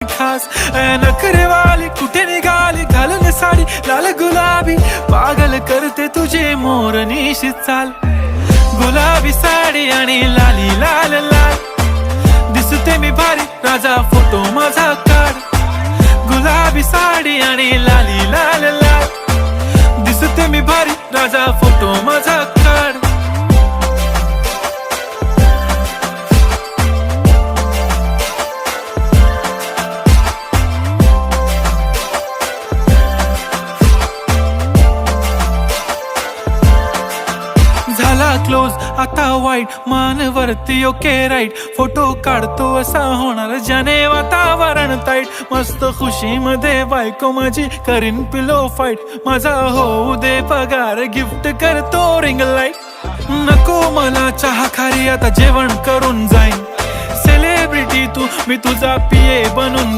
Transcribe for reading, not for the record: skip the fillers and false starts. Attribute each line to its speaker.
Speaker 1: खास नखरेवाली कुठे निघाली घालून साडी लाल गुलाबी पागल करते तुझे मोरनीशी चाल गुलाबी साडी आणि लाली लाल लाल दिसते मी भारी राजा फोटो माझा काढ गुलाबी साडी आणि लाली लाल लाल दिसते मी भारी राजा फोटो माझा काढ झाला क्लोज आता वाईट मानवरती ओके राईट फोटो काढतो असा होणार ज्याने वातावरण ताईट मस्त खुशी मध्ये बायको माझी करीन पिलो फाईट माझा होऊ दे पगार गिफ्ट करतो रिंग लाईट नको मला चहा खारी आता जेवण करून जाईन सेलिब्रिटी तू मी तुझा पिये बनून